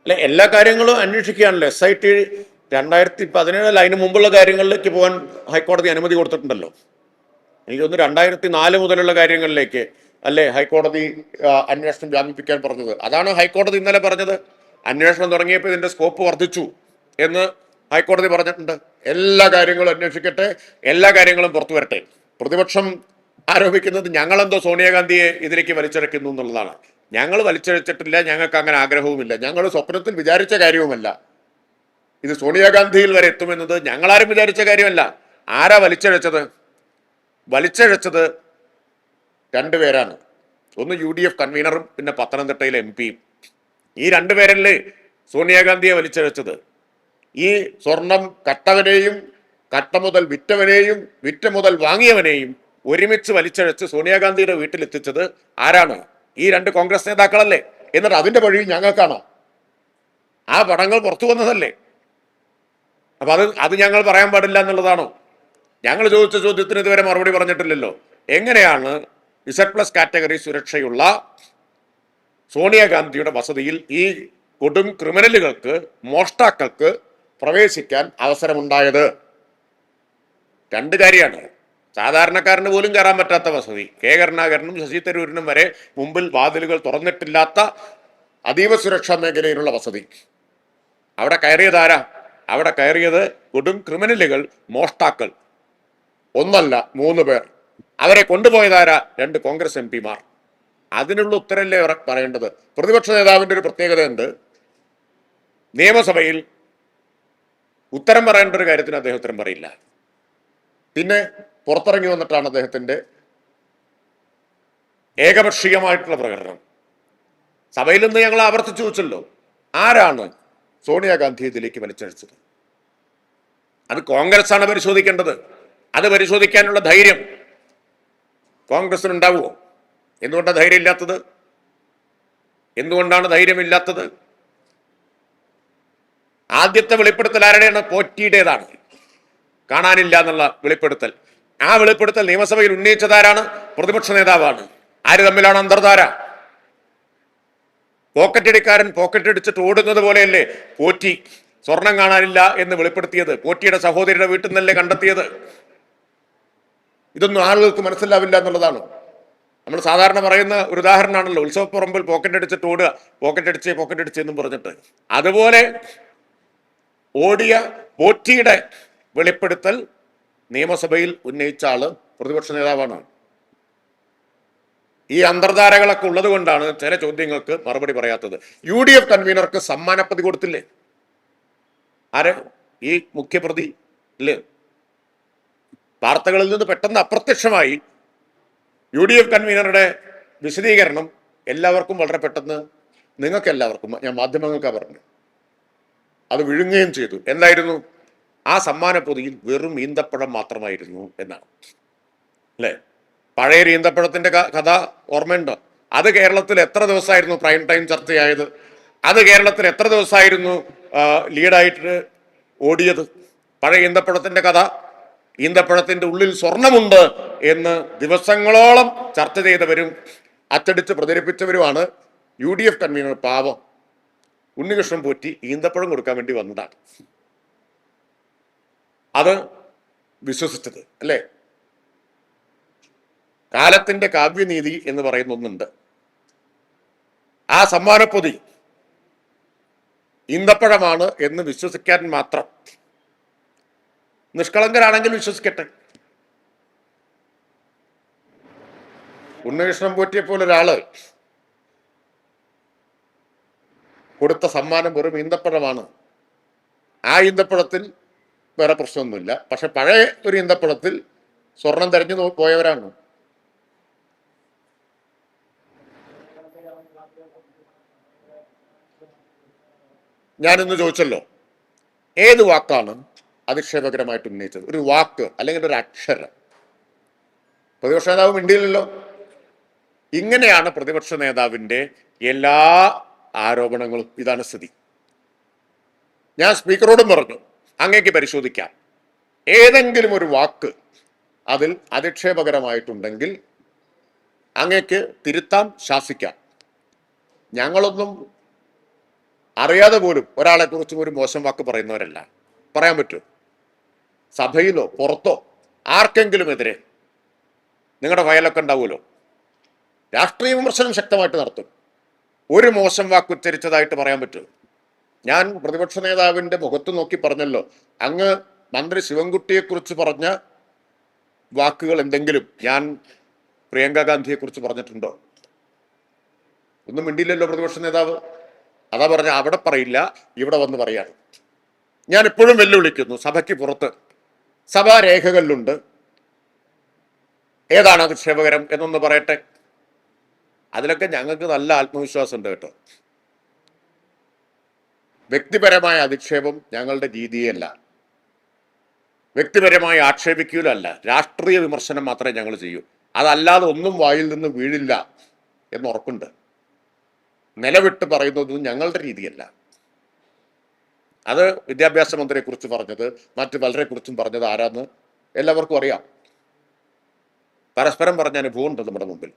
അല്ലെ എല്ലാ കാര്യങ്ങളും അന്വേഷിക്കുകയാണല്ലോ. SIT 2017 അതിന് മുമ്പുള്ള കാര്യങ്ങളിലേക്ക് പോകാൻ ഹൈക്കോടതി അനുമതി കൊടുത്തിട്ടുണ്ടല്ലോ. എനിക്ക് തോന്നുന്നു 2004 മുതലുള്ള കാര്യങ്ങളിലേക്ക് അല്ലേ ഹൈക്കോടതി അന്വേഷണം വ്യാപിപ്പിക്കാൻ പറഞ്ഞത്. അതാണ് ഹൈക്കോടതി ഇന്നലെ പറഞ്ഞത്. അന്വേഷണം തുടങ്ങിയപ്പോൾ ഇതിന്റെ സ്കോപ്പ് വർദ്ധിച്ചു എന്ന് ഹൈക്കോടതി പറഞ്ഞിട്ടുണ്ട്. എല്ലാ കാര്യങ്ങളും അന്വേഷിക്കട്ടെ, എല്ലാ കാര്യങ്ങളും പുറത്തു വരട്ടെ. പ്രതിപക്ഷം ആരോപിക്കുന്നത് ഞങ്ങളെന്തോ സോണിയാഗാന്ധിയെ ഇതിലേക്ക് വലിച്ചിഴക്കുന്നു എന്നുള്ളതാണ്. ഞങ്ങൾ വലിച്ചിഴച്ചിട്ടില്ല, ഞങ്ങൾക്ക് അങ്ങനെ ആഗ്രഹവുമില്ല, ഞങ്ങൾ സ്വപ്നത്തിൽ വിചാരിച്ച കാര്യവുമല്ല. ഇത് സോണിയാഗാന്ധിയിൽ വരെ എത്തുമെന്നത് ഞങ്ങളാരും വിചാരിച്ച കാര്യമല്ല. ആരാ വലിച്ചിഴച്ചത്? വലിച്ചിഴച്ചത് രണ്ടുപേരാണ്. ഒന്ന് UDF കൺവീനറും പിന്നെ പത്തനംതിട്ടയിലെ MP-യും. ഈ രണ്ടുപേരല്ലേ സോണിയാഗാന്ധിയെ വലിച്ചിഴച്ചത്. ഈ സ്വർണം കട്ടവനെയും കട്ട മുതൽ വിറ്റവനെയും വിറ്റ മുതൽ വാങ്ങിയവനെയും ഒരുമിച്ച് വലിച്ചഴച്ച് സോണിയാഗാന്ധിയുടെ വീട്ടിലെത്തിച്ചത് ആരാണ്? ഈ രണ്ട് കോൺഗ്രസ് നേതാക്കളല്ലേ. എന്നിട്ട് അതിന്റെ വഴി ഞങ്ങൾക്കാണോ? ആ പടങ്ങൾ പുറത്തു വന്നതല്ലേ. അപ്പൊ അത് ഞങ്ങൾ പറയാൻ പാടില്ല എന്നുള്ളതാണോ? ഞങ്ങൾ ചോദിച്ച ചോദ്യത്തിന് ഇതുവരെ മറുപടി പറഞ്ഞിട്ടില്ലല്ലോ. എങ്ങനെയാണ് Z+ കാറ്റഗറി സുരക്ഷയുള്ള സോണിയാഗാന്ധിയുടെ വസതിയിൽ ഈ കൊടും ക്രിമിനലുകൾക്ക്, മോഷ്ടാക്കൾക്ക് പ്രവേശിക്കാൻ അവസരമുണ്ടായത്? രണ്ട് കാര്യമാണ്. സാധാരണക്കാരന് പോലും കയറാൻ പറ്റാത്ത വസതി, കരുണാകരനും ശശി തരൂരിനും വരെ മുമ്പിൽ വാതിലുകൾ തുറന്നിട്ടില്ലാത്ത അതീവ സുരക്ഷാ മേഖലയിലുള്ള വസതി. അവിടെ കയറിയതാരാ? അവിടെ കയറിയത് കൊടും ക്രിമിനലുകൾ, മോഷ്ടാക്കൾ. ഒന്നല്ല, 3 പേർ. അവരെ കൊണ്ടുപോയതാരാ? 2 കോൺഗ്രസ് MP-മാർ. അതിനുള്ള ഉത്തരല്ലേ പറയേണ്ടത്. പ്രതിപക്ഷ നേതാവിന്റെ ഒരു പ്രത്യേകതയുണ്ട്. നിയമസഭയിൽ ഉത്തരം പറയേണ്ട ഒരു കാര്യത്തിന് അദ്ദേഹം ഉത്തരം പറയില്ല. പിന്നെ പുറത്തിറങ്ങി വന്നിട്ടാണ് അദ്ദേഹത്തിന്റെ ഏകപക്ഷീയമായിട്ടുള്ള പ്രകടനം. സഭയിൽ നിന്ന് ഞങ്ങൾ ആവർത്തിച്ചു വെച്ചല്ലോ, ആരാണ് സോണിയാഗാന്ധി ഇതിലേക്ക് വലിച്ചഴിച്ചത്? അത് കോൺഗ്രസ് ആണ് പരിശോധിക്കേണ്ടത്. അത് പരിശോധിക്കാനുള്ള ധൈര്യം കോൺഗ്രസിനുണ്ടാവുമോ? എന്തുകൊണ്ടാണ് ധൈര്യം ഇല്ലാത്തത്? എന്തുകൊണ്ടാണ് ധൈര്യമില്ലാത്തത്? ആദ്യത്തെ വെളിപ്പെടുത്തൽ ആരുടെയാണ്? പോറ്റിയുടേതാണ്. കാണാനില്ല എന്നുള്ള വെളിപ്പെടുത്തൽ. ആ വെളിപ്പെടുത്തൽ നിയമസഭയിൽ ഉന്നയിച്ചതാരാണ്? പ്രതിപക്ഷ നേതാവാണ്. ആര് തമ്മിലാണ് അന്തർധാര? പോക്കറ്റടിക്കാരൻ പോക്കറ്റടിച്ചിട്ട് ഓടുന്നത് പോലെയല്ലേ പോറ്റി സ്വർണം കാണാനില്ല എന്ന് വെളിപ്പെടുത്തിയത്? പോറ്റിയുടെ സഹോദരിയുടെ വീട്ടിൽ നിന്നല്ലേ കണ്ടെത്തിയത്? ഇതൊന്നും ആളുകൾക്ക് മനസ്സിലാവില്ല എന്നുള്ളതാണ്. നമ്മൾ സാധാരണ പറയുന്ന ഒരു ഉദാഹരണമാണല്ലോ, ഉത്സവപ്പറമ്പിൽ പോക്കറ്റടിച്ചിട്ട് ഓടുക, പോക്കറ്റടിച്ച് എന്നും പറഞ്ഞിട്ട്. അതുപോലെ ഓടിയ പോറ്റിയുടെ വെളിപ്പെടുത്തൽ നിയമസഭയിൽ ഉന്നയിച്ച ആള് പ്രതിപക്ഷ നേതാവാണ്. ഈ അന്തർധാരകളൊക്കെ ഉള്ളത് കൊണ്ടാണ് ചില ചോദ്യങ്ങൾക്ക് മറുപടി പറയാത്തത്. UDF കൺവീനർക്ക് സമ്മാനപ്പതി കൊടുത്തില്ലേ? ആര്? ഈ മുഖ്യപ്രതി ഇല്ലേ? വാർത്തകളിൽ നിന്ന് പെട്ടെന്ന് അപ്രത്യക്ഷമായി. UDF കൺവീനറുടെ വിശദീകരണം എല്ലാവർക്കും വളരെ പെട്ടെന്ന്, നിങ്ങൾക്ക് എല്ലാവർക്കും, ഞാൻ മാധ്യമങ്ങൾക്കാ പറഞ്ഞു, അത് വിഴുങ്ങുകയും ചെയ്തു. എന്തായിരുന്നു? ആ സമ്മാനപ്പൊതിയിൽ വെറും ഈന്തപ്പഴം മാത്രമായിരുന്നു എന്നാണ്. അല്ലേ? പഴയ ഈന്തപ്പഴത്തിന്റെ കഥ ഓർമ്മയുണ്ടോ? അത് കേരളത്തിൽ എത്ര ദിവസമായിരുന്നു പ്രൈം ടൈം ചർച്ചയായത്? അത് കേരളത്തിൽ എത്ര ദിവസമായിരുന്നു ലീഡായിട്ട് ഓടിയത്? പഴയ ഈന്തപ്പഴത്തിന്റെ കഥ. ഈന്തപ്പഴത്തിന്റെ ഉള്ളിൽ സ്വർണമുണ്ട് എന്ന് ദിവസങ്ങളോളം ചർച്ച ചെയ്തവരും അച്ചടിച്ച് പ്രചരിപ്പിച്ചവരുമാണ് UDF കൺവീനർ പാവം ഉണ്ണികൃഷ്ണൻ പോറ്റി ഈന്തപ്പഴം കൊടുക്കാൻ വേണ്ടി വന്നതാണ്. അത് വിശ്വസിച്ചത് അല്ലേ? കാലത്തിന്റെ കാവ്യനീതി എന്ന് പറയുന്ന ഒന്നുണ്ട്. ആ സമ്മാനപ്പൊതി ഈന്തപ്പഴമാണ് എന്ന് വിശ്വസിക്കാൻ മാത്രം. നിഷ്കളങ്കരാണെങ്കിൽ വിശ്വസിക്കട്ടെ. ഉണ്ണികൃഷ്ണൻ പോറ്റിയെ പോലൊരാള് കൊടുത്ത സമ്മാനം വെറും ഈന്തപ്പഴമാണ്. ആ ഈന്തപ്പഴത്തിൽ വേറെ പ്രശ്നമൊന്നുമില്ല. പക്ഷെ പഴയ ഒരു ഈന്തപ്പഴത്തിൽ സ്വർണം തെരഞ്ഞു പോയവരാണ്. ഞാനിന്ന് ചോദിച്ചല്ലോ, ഏത് വാക്കാണ് അധിക്ഷേപകരമായിട്ട് ഉന്നയിച്ചത്? ഒരു വാക്ക് അല്ലെങ്കിൽ ഒരു അക്ഷരം. പ്രതിപക്ഷ നേതാവ് മിണ്ടിയില്ലല്ലോ. ഇങ്ങനെയാണ് പ്രതിപക്ഷ നേതാവിന്റെ എല്ലാ ആരോപണങ്ങളും. ഇതാണ് സ്ഥിതി. ഞാൻ സ്പീക്കറോടും പറഞ്ഞു, അങ്ങേക്ക് പരിശോധിക്കാം, ഏതെങ്കിലും ഒരു വാക്ക് അതിൽ അധിക്ഷേപകരമായിട്ടുണ്ടെങ്കിൽ അങ്ങേക്ക് തിരുത്താം, ശാസിക്കാം. ഞങ്ങളൊന്നും അറിയാതെ പോലും ഒരാളെ കുറിച്ചും ഒരു മോശം വാക്ക് പറയുന്നവരല്ല. പറയാൻ പറ്റൂ? സഭയിലോ പുറത്തോ ആർക്കെങ്കിലും എതിരെ നിങ്ങളുടെ വയലൊക്കെ ഉണ്ടാവുമല്ലോ. രാഷ്ട്രീയ വിമർശനം ശക്തമായിട്ട് നടത്തും. ഒരു മോശം വാക്ക് ഉച്ചരിച്ചതായിട്ട് പറയാൻ പറ്റുമോ? ഞാൻ പ്രതിപക്ഷ നേതാവിന്റെ മുഖത്ത് നോക്കി പറഞ്ഞല്ലോ, അങ്ങ് മന്ത്രി ശിവൻകുട്ടിയെക്കുറിച്ച് പറഞ്ഞ വാക്കുകൾ എന്തെങ്കിലും ഞാൻ പ്രിയങ്ക ഗാന്ധിയെ കുറിച്ച് പറഞ്ഞിട്ടുണ്ടോ? ഒന്നും മിണ്ടിയില്ലല്ലോ പ്രതിപക്ഷ നേതാവ്. അതാ പറഞ്ഞ അവിടെ പറയില്ല, ഇവിടെ വന്ന് പറയാണ്. ഞാൻ എപ്പോഴും വെല്ലുവിളിക്കുന്നു, സഭയ്ക്ക് പുറത്ത് സഭാരേഖകളിലുണ്ട്, ഏതാണ് അധിക്ഷേപകരം എന്നൊന്ന് പറയട്ടെ. അതിലൊക്കെ ഞങ്ങൾക്ക് നല്ല ആത്മവിശ്വാസം ഉണ്ട് കേട്ടോ. വ്യക്തിപരമായ അധിക്ഷേപം ഞങ്ങളുടെ രീതിയല്ല, വ്യക്തിപരമായി ആക്ഷേപിക്കുകയല്ല, രാഷ്ട്രീയ വിമർശനം മാത്രമേ ഞങ്ങൾ ചെയ്യൂ. അതല്ലാതെ ഒന്നും വായിൽ നിന്ന് വീഴില്ല എന്ന് ഉറപ്പുണ്ട്. നിലവിട്ട് പറയുന്നതൊന്നും ഞങ്ങളുടെ രീതിയല്ല. അത് വിദ്യാഭ്യാസ മന്ത്രിയെ കുറിച്ച് പറഞ്ഞത്, മറ്റു പലരെ കുറിച്ചും പറഞ്ഞത് ആരാന്ന് എല്ലാവർക്കും അറിയാം. പരസ്പരം പറഞ്ഞ അനുഭവം ഉണ്ട് നമ്മുടെ മുമ്പിൽ.